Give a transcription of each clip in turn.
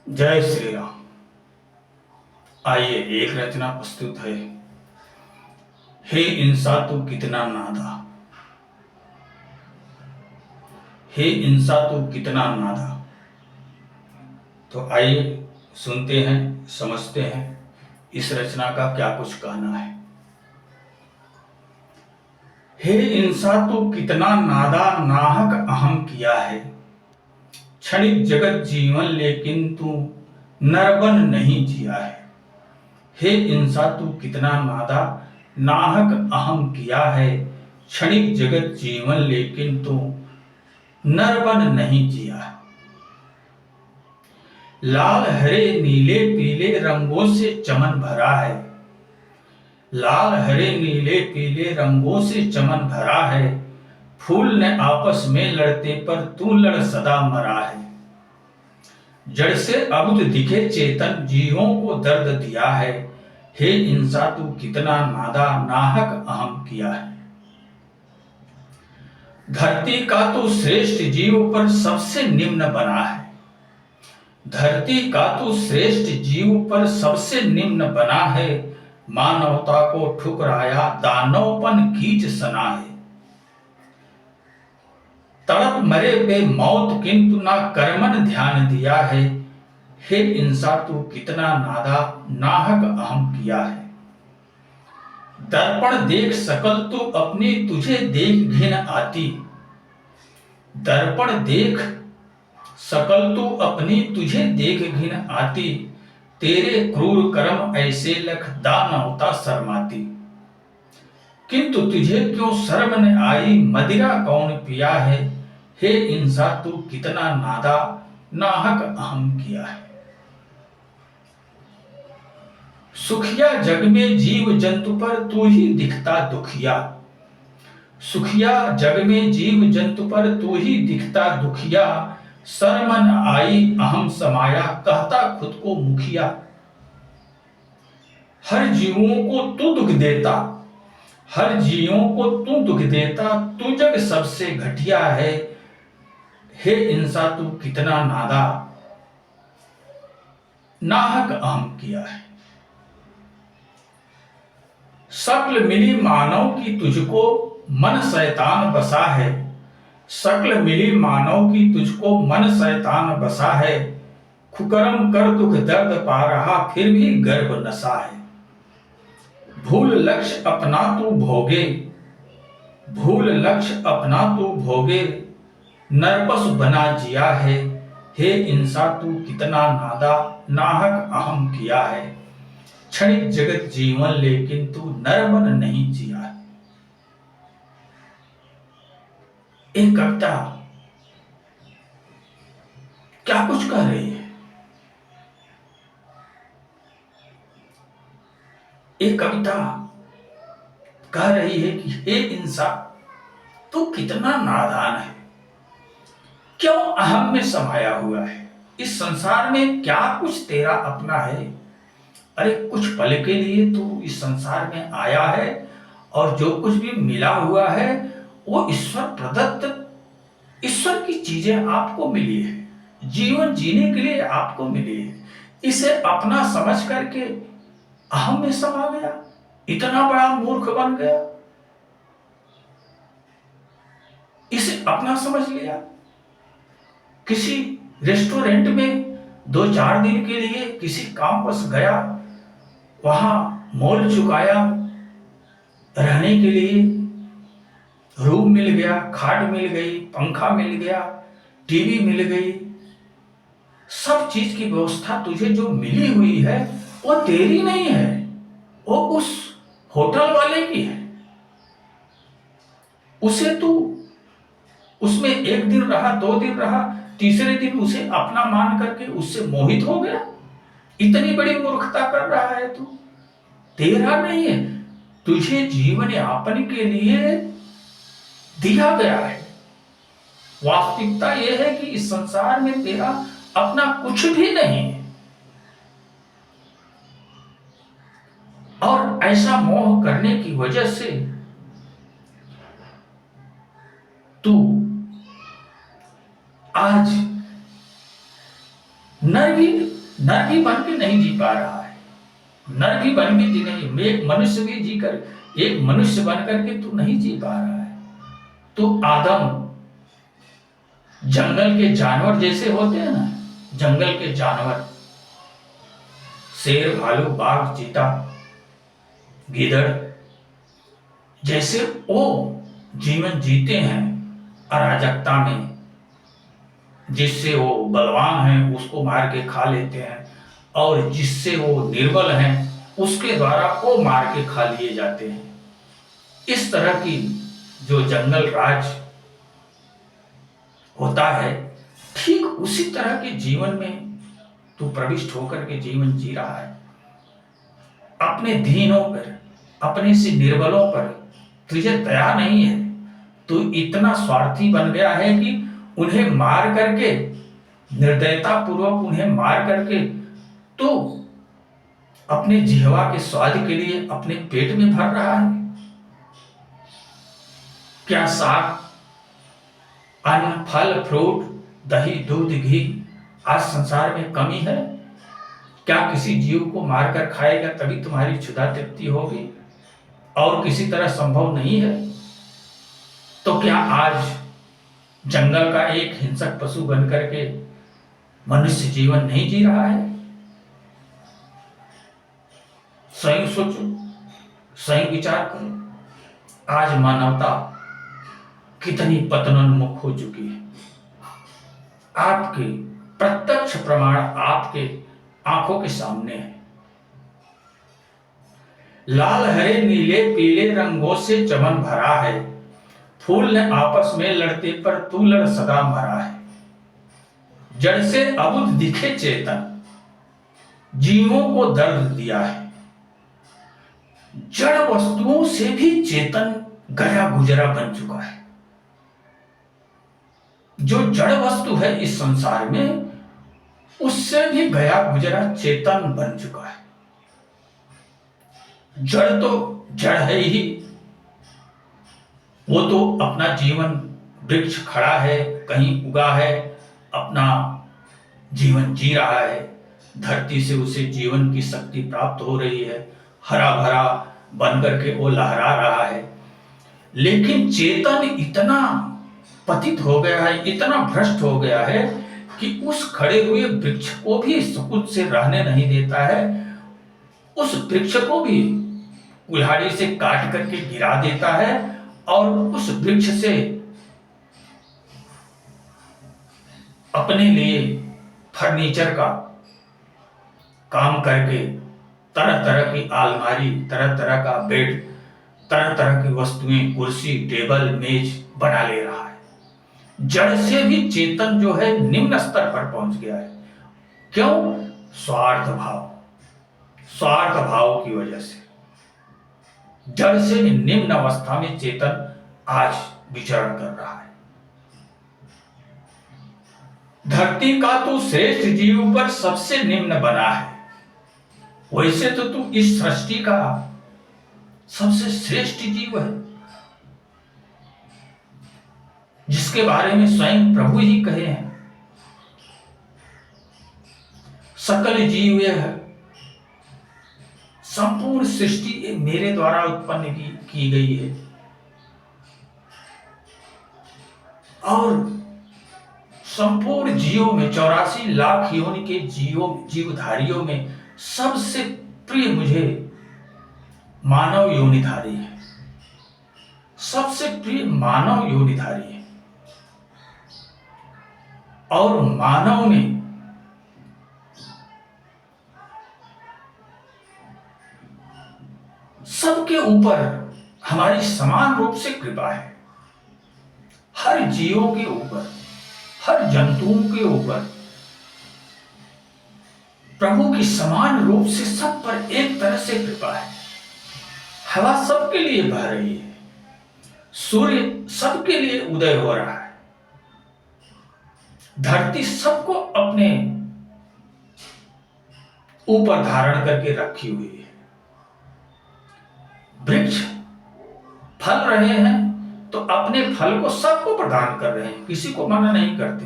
जय श्री राम। आइए एक रचना प्रस्तुत है। हे इंसा तू कितना नादा, हे इंसा तू कितना नादा। तो आइए सुनते हैं, समझते हैं इस रचना का क्या कुछ कहना है। हे इंसा तू कितना नादा, नाहक अहम किया है। क्षणिक जगत जीवन लेकिन तू नरबन नहीं जिया है। हे इंसा तू कितना नादा, नाहक अहम किया है। क्षणिक जगत जीवन लेकिन तू नरबन नहीं जिया है। लाल हरे नीले पीले रंगों से चमन भरा है। लाल हरे नीले पीले रंगों से चमन भरा है। फूल ने आपस में लड़ते पर तू लड़ सदा मरा है। जड़ से अबुझ दिखे चेतन जीवों को दर्द दिया है। हे इंसा तू कितना नादा, नाहक अहम किया है। धरती का तू श्रेष्ठ जीव पर सबसे निम्न बना है। धरती का तू श्रेष्ठ जीव पर सबसे निम्न बना है। मानवता को ठुकराया दानवपन कीच सना है। तड़प मरे पे मौत किंतु ना कर्मन ध्यान दिया है। हे इंसा तू कितना नादा, नाहक अहम किया है। दर्पण देख सकल तू अपनी तुझे देख घिन आती। दर्पण देख सकल तू अपनी तुझे देख घिन आती। तेरे क्रूर कर्म ऐसे लख दानवता शर्माती। किंतु तुझे क्यों शर्म न आई, मदिरा कौन पिया है। हे इंसा तू कितना नादा, नाहक अहम किया है। सुखिया जग में जीव जंतु पर तू ही दिखता दुखिया। सुखिया जग में जीव जंतु पर तू ही दिखता दुखिया। शर्मन आई अहम समाया, कहता खुद को मुखिया। हर जीवों को तू दुख देता, हर जीवों को तू दुख देता। तू जग सबसे घटिया है। हे इंसा तू कितना नादा, नाहक अहम किया है। शक्ल मिली मानव की तुझको, मन शैतान बसा है। शक्ल मिली मानव की तुझको, मन शैतान बसा है। कुकर्म कर दुख दर्द पा रहा फिर भी गर्भ नशा है। भूल लक्ष्य अपना तू भोगे, भूल लक्ष्य अपना तू भोगे। नरपस बना जिया है। हे इंसा तू कितना नादा, नाहक अहम किया है। क्षणिक जगत जीवन लेकिन तू नरबन नहीं जिया है। एक कविता क्या कुछ कह रही है। एक कविता कह रही है कि हे इंसान तू कितना नादान है, क्यों अहम में समाया हुआ है। इस संसार में क्या कुछ तेरा अपना है। अरे कुछ पल के लिए तू इस संसार में आया है और जो कुछ भी मिला हुआ है वो ईश्वर प्रदत्त, ईश्वर की चीजें आपको मिली है। जीवन जीने के लिए आपको मिली है। इसे अपना समझ करके अहम में समा गया, इतना बड़ा मूर्ख बन गया, इसे अपना समझ लिया। किसी रेस्टोरेंट में 2-4 दिन के लिए किसी काम पर गया, वहां मोल चुकाया, रहने के लिए रूम मिल गया, खाट मिल गई, पंखा मिल गया, टीवी मिल गई, सब चीज की व्यवस्था तुझे जो मिली हुई है वो तेरी नहीं है, वो उस होटल वाले की है। उसे तू उसमें 1 दिन रहा, 2 दिन रहा, तीसरे दिन उसे अपना मान करके उससे मोहित हो गया। इतनी बड़ी मूर्खता कर रहा है तू। तेरा नहीं है, तुझे जीवन यापन के लिए दिया गया है। वास्तविकता यह है कि इस संसार में तेरा अपना कुछ भी नहीं है। और ऐसा मोह करने की वजह से तू आज नर भी नर भी बन के नहीं जी पा रहा है, नर भी बन के जी नहीं, एक मनुष्य भी जी कर, एक मनुष्य बन करके तू नहीं जी पा रहा है। तो आदम जंगल के जानवर जैसे होते हैं ना, जंगल के जानवर, शेर, भालू, बाघ, चीता, गीदड़, जैसे वो जीवन जीते हैं अराजकता में, जिससे वो बलवान हैं उसको मार के खा लेते हैं, और जिससे वो निर्बल हैं उसके द्वारा वो मार के खा लिए जाते हैं। इस तरह की जो जंगल राज होता है, ठीक उसी तरह के जीवन में तू प्रविष्ट होकर के जीवन जी रहा है। अपने दीनों पर, अपने से निर्बलों पर तुझे दया नहीं है। तू इतना स्वार्थी बन गया है कि उन्हें मार करके, निर्दयता पूर्वक उन्हें मार करके तो अपने जिह्वा के स्वाद के लिए अपने पेट में भर रहा है। क्या साग, अन्न, फल, फ्रूट, दही, दूध, घी आज संसार में कमी है? क्या किसी जीव को मारकर खाएगा तभी तुम्हारी क्षुधा तृप्ति होगी, और किसी तरह संभव नहीं है? तो क्या आज जंगल का एक हिंसक पशु बनकर के मनुष्य जीवन नहीं जी रहा है? स्वयं सोचो, स्वयं विचार करो। आज मानवता कितनी पतनोन्मुख हो चुकी है। आपके प्रत्यक्ष प्रमाण आपके आंखों के सामने है। लाल, हरे, नीले, पीले रंगों से चमन भरा है, फूल ने आपस में लड़ते पर तू लड़ सदा मरा है। जड़ से अबुझ दिखे चेतन, जीवों को दर्द दिया है। जड़ वस्तुओं से भी चेतन गया गुजरा बन चुका है। जो जड़ वस्तु है इस संसार में, उससे भी गया गुजरा चेतन बन चुका है। जड़ तो जड़ है ही, वो तो अपना जीवन वृक्ष खड़ा है, कहीं उगा है, अपना जीवन जी रहा है, धरती से उसे जीवन की शक्ति प्राप्त हो रही है, हरा भरा बन करके वो लहरा रहा है। लेकिन चेतन इतना पतित हो गया है, इतना भ्रष्ट हो गया है कि उस खड़े हुए वृक्ष को भी सुकुन से रहने नहीं देता है। उस वृक्ष को भी कुल्हाड़ी से काट करके गिरा देता है, और उस वृक्ष से अपने लिए फर्नीचर का काम करके तरह तरह की अलमारी, तरह तरह का बेड, तरह तरह की वस्तुएं, कुर्सी, टेबल, मेज बना ले रहा है। जड़ से भी चेतन जो है निम्न स्तर पर पहुंच गया है। क्यों? स्वार्थ भाव, स्वार्थ भाव की वजह से जड़ से निम्न अवस्था में चेतन आज विचरण कर रहा है। धरती का तू श्रेष्ठ जीव पर सबसे निम्न बना है, वैसे तो तू इस सृष्टि का सबसे श्रेष्ठ जीव है, जिसके बारे में स्वयं प्रभु ही कहे हैं, सकल जीव यह संपूर्ण सृष्टि मेरे द्वारा उत्पन्न की गई है, और संपूर्ण जीवों में 84 लाख योनि के जीवधारियों में सबसे प्रिय मुझे मानव योनिधारी है, सबसे प्रिय मानव योनिधारी है। और मानव में सबके ऊपर हमारी समान रूप से कृपा है। हर जीवों के ऊपर, हर जंतुओं के ऊपर प्रभु की समान रूप से सब पर एक तरह से कृपा है। हवा सबके लिए बह रही है, सूर्य सबके लिए उदय हो रहा है, धरती सबको अपने ऊपर धारण करके रखी हुई है। वृक्ष फल रहे हैं तो अपने फल को सबको प्रदान कर रहे हैं, किसी को मना नहीं करते।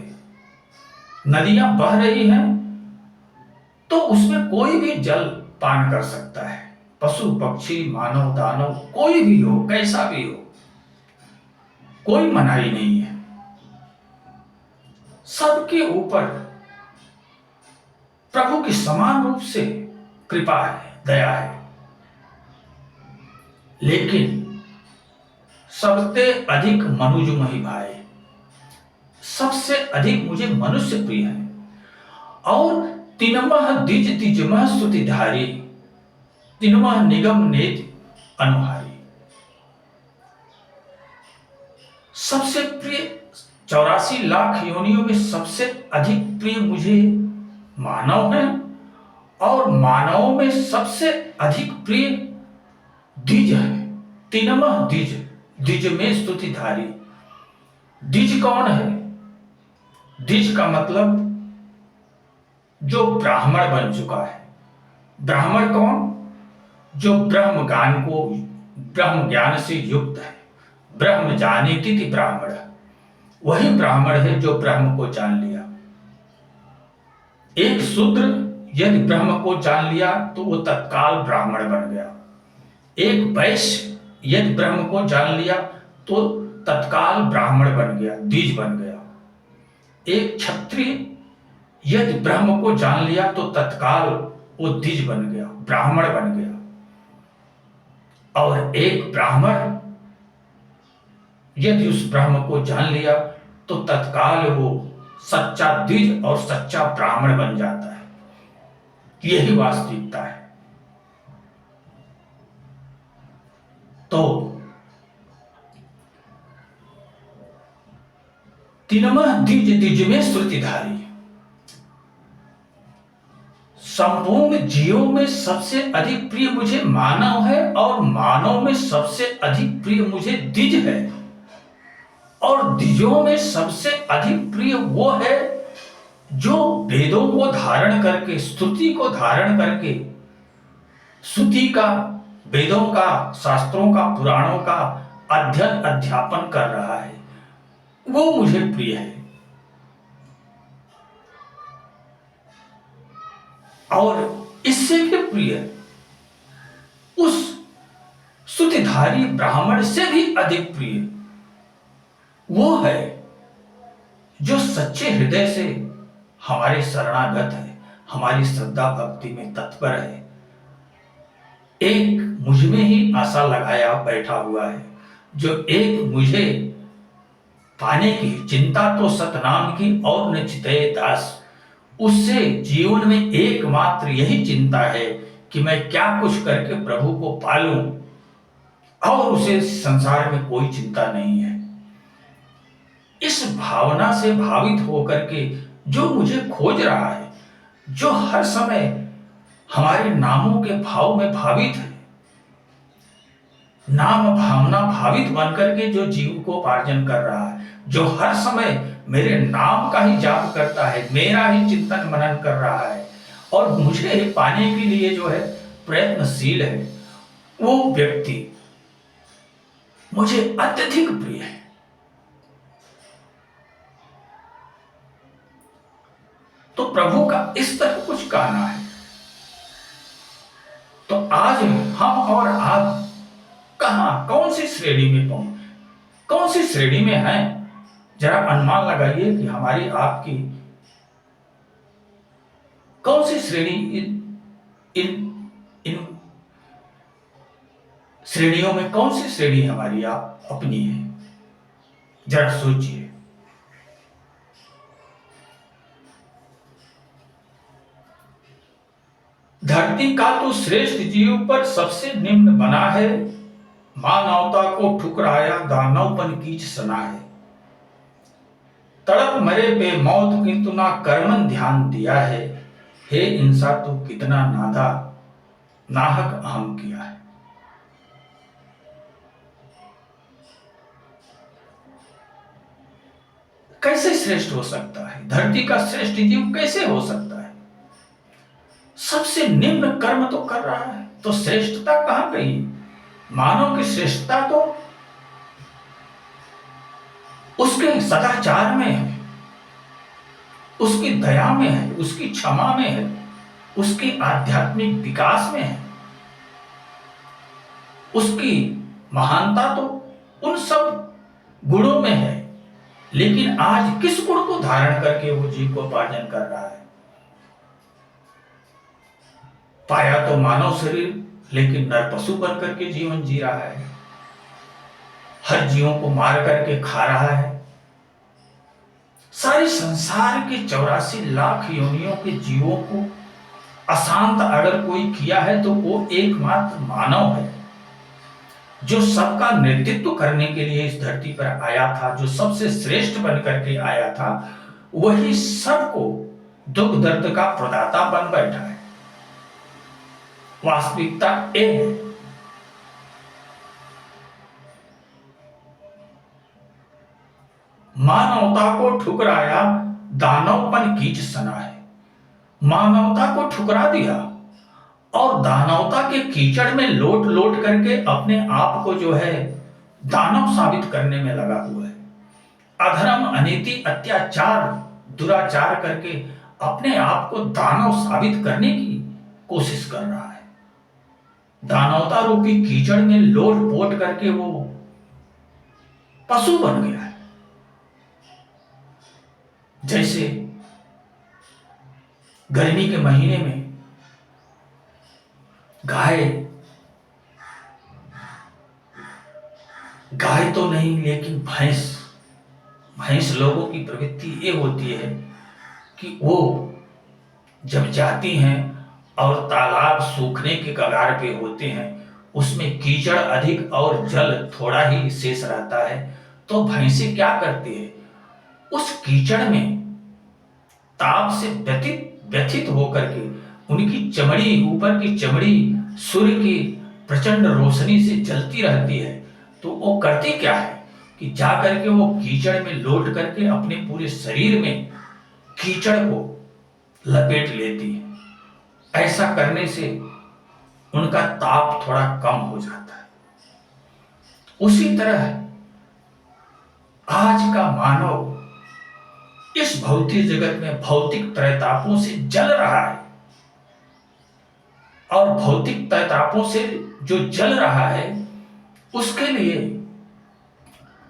नदियां बह रही हैं तो उसमें कोई भी जल पान कर सकता है, पशु पक्षी मानव दानव कोई भी हो, कैसा भी हो, कोई मनाही नहीं है। सबके ऊपर प्रभु की समान रूप से कृपा है, दया है। लेकिन सबसे अधिक मनुजमहि भाई, सबसे अधिक मुझे मनुष्य प्रिय है। और तिनमह द्विज द्विजमह स्तुतिधारी, तिनमह निगम नेति अनुहारी। सबसे प्रिय 84 लाख योनियों में सबसे अधिक प्रिय मुझे मानव है, और मानवों में सबसे अधिक प्रिय द्विज है। तिनमह द्विज, द्विज में स्तुतिधारी। द्विज कौन है? द्विज का मतलब जो ब्राह्मण बन चुका है। ब्राह्मण कौन? जो ब्रह्म ज्ञान से युक्त है। ब्रह्म जानीति थी ब्राह्मण, वही ब्राह्मण है जो ब्रह्म को जान लिया। एक शूद्र यदि ब्रह्म को जान लिया तो वो तत्काल ब्राह्मण बन गया। एक वैश्य यदि ब्रह्म को जान लिया तो तत्काल ब्राह्मण बन गया, द्विज बन गया। एक क्षत्रिय यदि ब्रह्म को जान लिया तो तत्काल वो द्विज बन गया, ब्राह्मण बन गया। और एक ब्राह्मण यदि उस ब्रह्म को जान लिया तो तत्काल वो सच्चा द्विज और सच्चा ब्राह्मण बन जाता है। यही वास्तविकता है। तो तिनमह द्विज द्विज में श्रुतिधारी, संपूर्ण जीवों में सबसे अधिक प्रिय मुझे मानव है, और मानव में सबसे अधिक प्रिय मुझे द्विज है, और द्विजों में सबसे अधिक प्रिय वो है जो वेदों को धारण करके, स्तुति को धारण करके, स्तुति का, वेदों का, शास्त्रों का, पुराणों का अध्ययन अध्यापन कर रहा है, वो मुझे प्रिय है। और इससे भी प्रिय उस स्तुतिधारी ब्राह्मण से भी अधिक प्रिय वो है जो सच्चे हृदय से हमारे शरणागत है, हमारी श्रद्धा भक्ति में तत्पर है, एक मुझ में ही आशा लगाया बैठा हुआ है, जो एक मुझे पाने की चिंता तो सतनाम की और न चितये दास। उससे जीवन में एकमात्र यही चिंता है कि मैं क्या कुछ करके प्रभु को पालूं, और उसे संसार में कोई चिंता नहीं है। इस भावना से भावित होकर के जो मुझे खोज रहा है, जो हर समय हमारे नामों के भाव में भावित है, नाम भावना भावित बनकर के जो जीव को उपार्जन कर रहा है, जो हर समय मेरे नाम का ही जाप करता है, मेरा ही चिंतन मनन कर रहा है, और मुझे पाने के लिए जो है प्रयत्नशील है, वो व्यक्ति मुझे अत्यधिक प्रिय है। तो प्रभु का इस तरह कुछ कहना है। तो आज हम और आप कहां, कौन सी श्रेणी में कौन सी श्रेणी में हैं? जरा अनुमान लगाइए कि हमारी आपकी कौन सी श्रेणी इन श्रेणियों में कौन सी श्रेणी हमारी आप अपनी है? जरा सोचिए। धरती का तो श्रेष्ठ जीव पर सबसे निम्न बना है, मानवता को ठुकराया दानवपन कीच सना है। तड़प मरे बेमौत किंतु ना कर्मन ध्यान दिया है, हे इंसा तू कितना नादा नाहक अहम किया है। कैसे श्रेष्ठ हो सकता है? धरती का श्रेष्ठ जीव कैसे हो सकता है? सबसे निम्न कर्म तो कर रहा है, तो श्रेष्ठता कहां गई? मानव की श्रेष्ठता तो उसके सदाचार में है, उसकी दया में है, उसकी क्षमा में है, उसके आध्यात्मिक विकास में है। उसकी महानता तो उन सब गुणों में है, लेकिन आज किस गुण को धारण करके वो जीविकोपार्जन कर रहा है? पाया तो मानव शरीर, लेकिन नर पशु बन करके जीवन जी रहा है। हर जीवों को मार करके खा रहा है। सारे संसार के 84 लाख योनियों के जीवों को अशांत अगर कोई किया है तो वो एकमात्र मानव है, जो सबका नेतृत्व करने के लिए इस धरती पर आया था, जो सबसे श्रेष्ठ बन करके आया था। वही सबको दुख दर्द का प्रदाता बन बैठा है। वास्तविकता ये है। मानवता को ठुकराया दानवपन कीच सना है। मानवता को ठुकरा दिया और दानवता के कीचड़ में लोट लोट करके अपने आप को जो है दानव साबित करने में लगा हुआ है। अधर्म, अनीति, अत्याचार, दुराचार करके अपने आप को दानव साबित करने की कोशिश कर रहा है। दानवता रूपी कीचड़ में लोट पोट करके वो पशु बन गया है। जैसे गर्मी के महीने में गाय तो नहीं, लेकिन भैंस लोगों की प्रवृत्ति ये होती है कि वो जब जाती हैं और तालाब सूखने के कगार पे होते हैं, उसमें कीचड़ अधिक और जल थोड़ा ही शेष रहता है, तो भैंसें क्या करती है, उस कीचड़ में ताप से व्यथित होकर के उनकी चमड़ी, ऊपर की चमड़ी सूर्य की प्रचंड रोशनी से जलती रहती है। तो वो करती क्या है कि जाकर के वो कीचड़ में लोट करके अपने पूरे शरीर में कीचड़ को लपेट लेती है। ऐसा करने से उनका ताप थोड़ा कम हो जाता है। उसी तरह आज का मानव इस भौतिक जगत में भौतिक त्रैतापों से जल रहा है, और भौतिक त्रैतापों से जो जल रहा है उसके लिए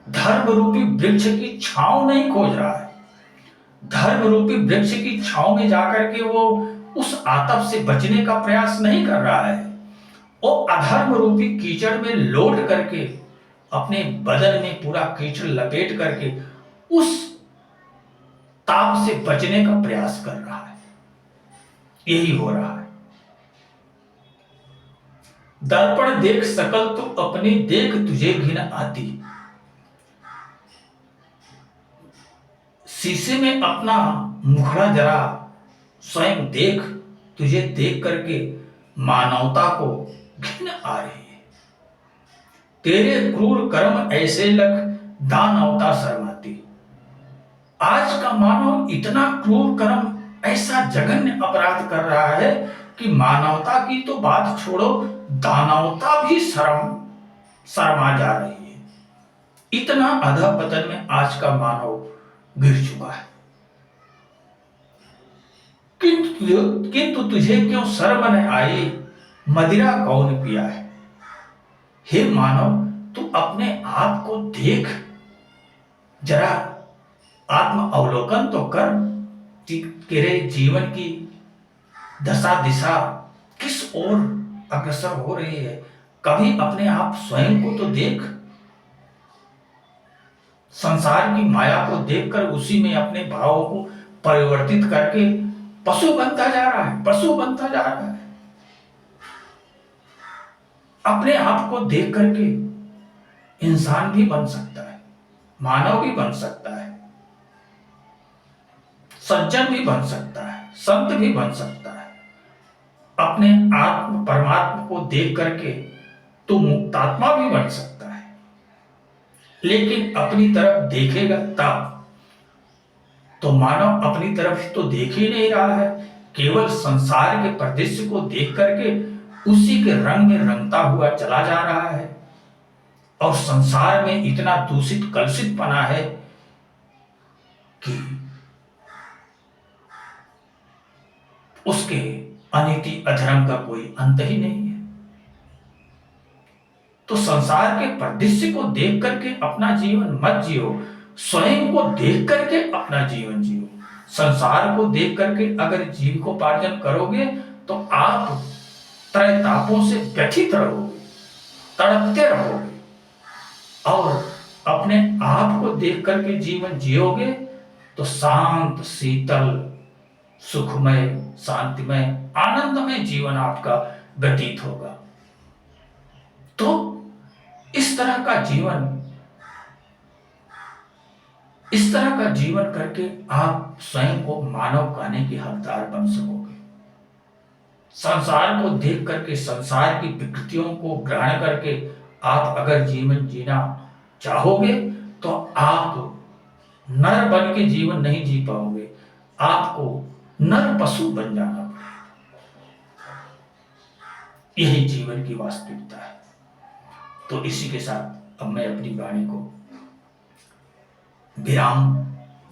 धर्म रूपी वृक्ष की छांव नहीं खोज रहा है। धर्म रूपी वृक्ष की छांव में जाकर के वो उस आतप से बचने का प्रयास नहीं कर रहा है। वो अधर्म रूपी कीचड़ में लोट करके अपने बदन में पूरा कीचड़ लपेट करके उस ताप से बचने का प्रयास कर रहा है। यही हो रहा है। दर्पण देख सकल तो अपनी देख तुझे घिन आती। शीशे में अपना मुखड़ा जरा स्वयं देख, तुझे देख करके मानवता को घिन आ रही है। तेरे क्रूर कर्म ऐसे लख दानवता शर्माती। आज का मानव इतना क्रूर कर्म, ऐसा जघन्य अपराध कर रहा है कि मानवता की तो बात छोड़ो, दानवता भी शर्मा जा रही है। इतना अधःपतन में आज का मानव गिर चुका है। किंतु तुझे क्यों शर्म न आई, मदिरा कौन पिया है। हे मानव, तू अपने आप को देख, जरा आत्म अवलोकन तो कर। तेरे जीवन की दशा दिशा किस ओर अग्रसर हो रही है। कभी अपने आप स्वयं को तो देख। संसार की माया को देखकर उसी में अपने भावों को परिवर्तित करके पशु बनता जा रहा है, पशु बनता जा रहा है। अपने आप को देख करके इंसान भी बन सकता है, मानव भी बन सकता है, सज्जन भी बन सकता है, संत भी बन सकता है। अपने आत्म परमात्मा को देख करके तो मुक्तात्मा भी बन सकता है। लेकिन अपनी तरफ देखेगा तब तो मानव अपनी तरफ तो देख ही नहीं रहा है, केवल संसार के परिदृश्य को देख करके उसी के रंग में रंगता हुआ चला जा रहा है। और संसार में इतना दूषित कलुषित पना है कि उसके अनीति अधर्म का कोई अंत ही नहीं है। तो संसार के परिदृश्य को देख करके अपना जीवन मत जियो, स्वयं को देख करके अपना जीवन जियो। संसार को देख करके अगर जीविकोपार्जन करोगे तो आप त्रैतापों से व्यथित रहोगे, तड़पते रहोगे, और अपने आप को देख करके जीवन जियोगे तो शांत, शीतल, सुखमय, शांतिमय, आनंदमय जीवन आपका व्यतीत होगा। तो इस तरह का जीवन करके आप स्वयं को मानव कहने के हकदार बन सकोगे। संसार को देख करके, संसार की विकृतियों को ग्रहण करके आप अगर जीवन जीना चाहोगे तो आप नर बन के जीवन नहीं जी पाओगे, आपको नर पशु बन जाना पड़ेगा। यही जीवन की वास्तविकता है। तो इसी के साथ अब मैं अपनी वाणी को विराम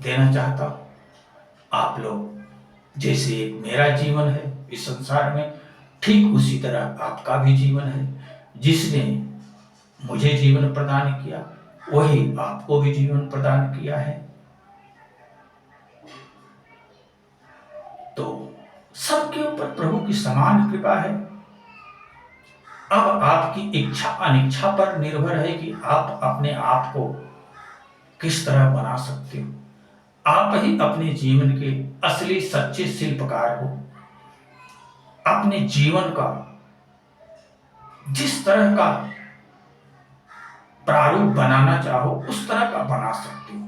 देना चाहता हूं। आप लोग जैसे मेरा जीवन है इस संसार में, ठीक उसी तरह आपका भी जीवन है। जिसने मुझे जीवन प्रदान किया वही आपको भी जीवन प्रदान किया है। तो सबके ऊपर प्रभु की समान कृपा है। अब आपकी इच्छा अनिच्छा पर निर्भर है कि आप अपने आप को किस तरह बना सकते हो। आप ही अपने जीवन के असली सच्चे शिल्पकार हो। अपने जीवन का जिस तरह का प्रारूप बनाना चाहो उस तरह का बना सकते हो।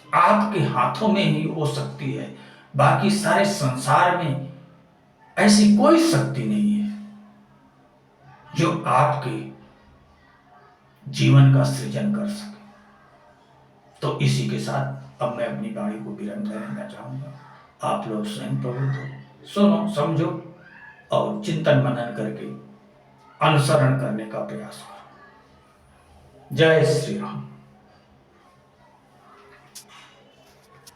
आपके हाथों में ही वो शक्ति है, बाकी सारे संसार में ऐसी कोई शक्ति नहीं है जो आपके जीवन का सृजन कर सके। तो इसी के साथ अब मैं अपनी वाणी को विराम देना चाहूंगा। आप लोग स्वयं प्रबुद्ध हो, सुनो, समझो और चिंतन मनन करके अनुसरण करने का प्रयास करो। जय श्री राम।